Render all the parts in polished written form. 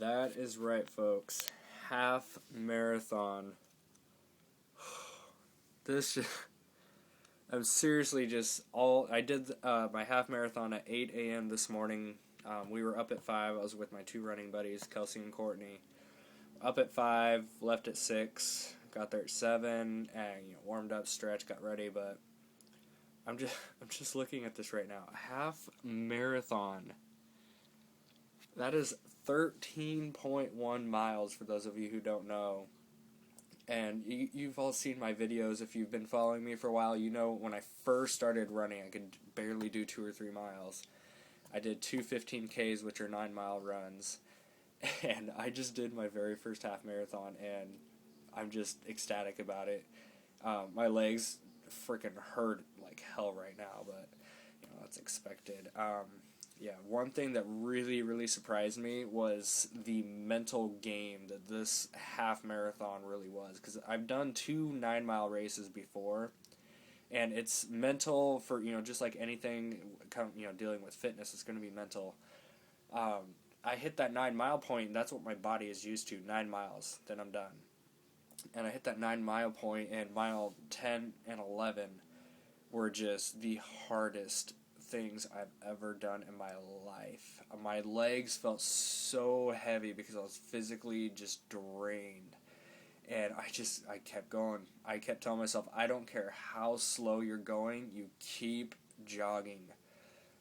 That is right, folks. Half marathon. I'm seriously I did my half marathon at 8 a.m. this morning. We were up at 5. I was with my two running buddies, Kelsie and Courtney. Up at 5, left at 6, got there at 7, and warmed up, stretched, got ready. But I'm just looking at this right now. Half marathon. That is 13.1 miles for those of you who don't know. And you've all seen my videos. If you've been following me for a while, you know when I first started running, I could barely do 2 or 3 miles. I did 2 15Ks, which are 9-mile runs. And I just did my very first half marathon, and I'm just ecstatic about it. My legs freaking hurt like hell right now, but that's expected. One thing that really surprised me was the mental game that this half marathon really was, because I've done 2 9-mile races before, and it's mental for just like anything dealing with fitness. It's going to be mental. I hit that 9-mile point, and that's what my body is used to, 9 miles, then I'm done. And I hit that 9-mile point, and mile 10 and 11 were just the hardest things I've ever done in my life. My legs felt so heavy because I was physically just drained. And I kept going. I kept telling myself, I don't care how slow you're going, you keep jogging.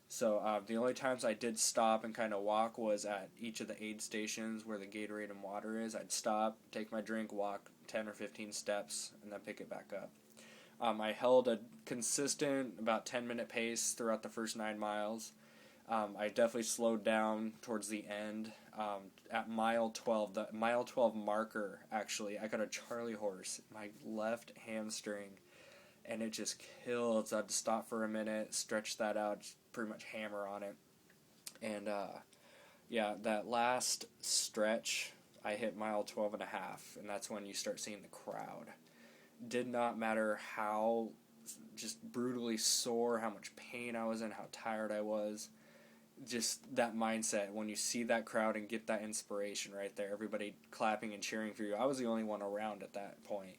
So the only times I did stop and kind of walk was at each of the aid stations where the Gatorade and water is. I'd stop, take my drink, walk 10 or 15 steps, and then pick it back up. I held a consistent about 10-minute pace throughout the first 9 miles. I definitely slowed down towards the end. At mile 12, the mile 12 marker, actually, I got a Charlie horse, my left hamstring, and it just killed. So I had to stop for a minute, stretch that out, just pretty much hammer on it. And that last stretch, I hit mile 12 and a half, and that's when you start seeing the crowd. Did not matter how just brutally sore, how much pain I was in, how tired I was. Just that mindset, when you see that crowd and get that inspiration right there, everybody clapping and cheering for you. I was the only one around at that point.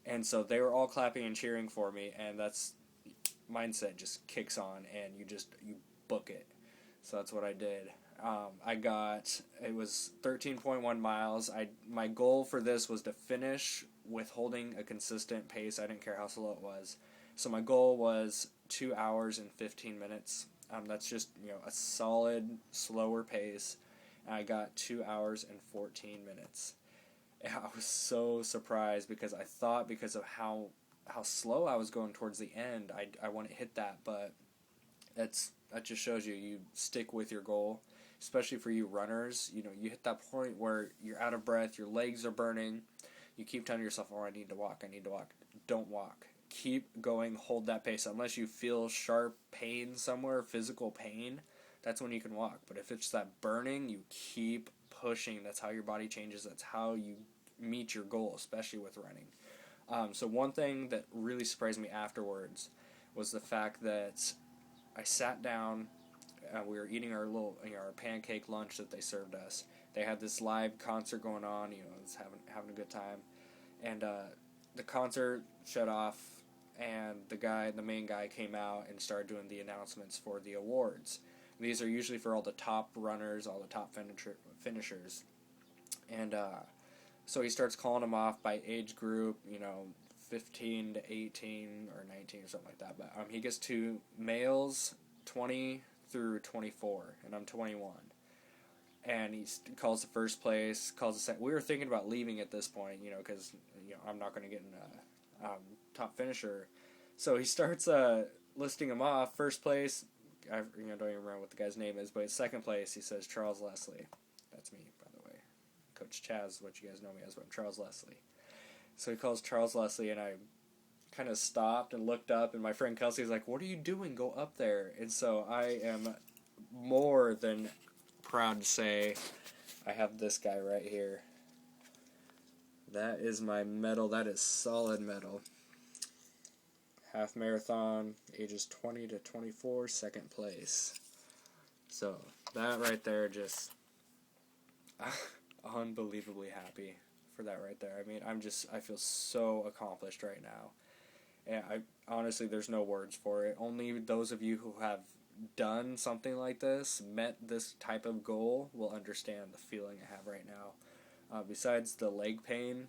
And so they were all clapping and cheering for me, and that's mindset just kicks on, and you book it. So that's what I did. It was 13.1 miles. My goal for this was to finish with holding a consistent pace. I didn't care how slow it was. So my goal was 2 hours and 15 minutes. That's just a solid, slower pace. And I got 2 hours and 14 minutes. And I was so surprised because I thought because of how slow I was going towards the end, I wouldn't hit that. But that just shows you stick with your goal. Especially for you runners, you hit that point where you're out of breath, your legs are burning, you keep telling yourself, I need to walk. Don't walk. Keep going, hold that pace. Unless you feel sharp pain somewhere, physical pain, that's when you can walk. But if it's that burning, you keep pushing. That's how your body changes. That's how you meet your goal, especially with running. So one thing that really surprised me afterwards was the fact that I sat down. We were eating our little, our pancake lunch that they served us. They had this live concert going on. Was having a good time, and the concert shut off, and the main guy came out and started doing the announcements for the awards. These are usually for all the top runners, all the top finishers, and so he starts calling them off by age group. 15 to 18 or 19 or something like that. But he gets to males 20 through 24, and I'm 21. And he calls the first place, calls the second. We were thinking about leaving at this point, because I'm not going to get in a top finisher. So he starts listing them off. First place, I don't even remember what the guy's name is, but second place, he says Charles Leslie. That's me, by the way. Coach Chaz, what you guys know me as, but I'm Charles Leslie. So he calls Charles Leslie, and I kind of stopped and looked up, and my friend Kelsie was like, what are you doing? Go up there. And so I am more than proud to say I have this guy right here. That is my medal. That is solid medal. Half marathon, ages 20 to 24, second place. So that right there unbelievably happy for that right there. I mean, I feel so accomplished right now. And honestly, there's no words for it. Only those of you who have done something like this, met this type of goal, will understand the feeling I have right now. Besides the leg pain,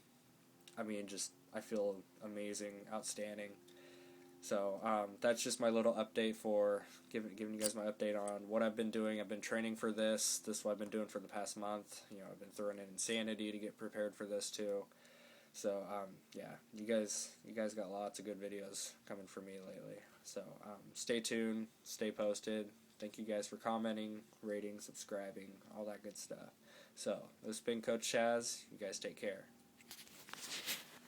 I mean, I feel amazing, outstanding. So that's just my little update for giving you guys my update on what I've been doing. I've been training for this. This is what I've been doing for the past month. I've been throwing in insanity to get prepared for this too. So yeah, you guys got lots of good videos coming for me lately. So stay tuned, stay posted. Thank you guys for commenting, rating, subscribing, all that good stuff. So this has been Coach Chaz. You guys take care.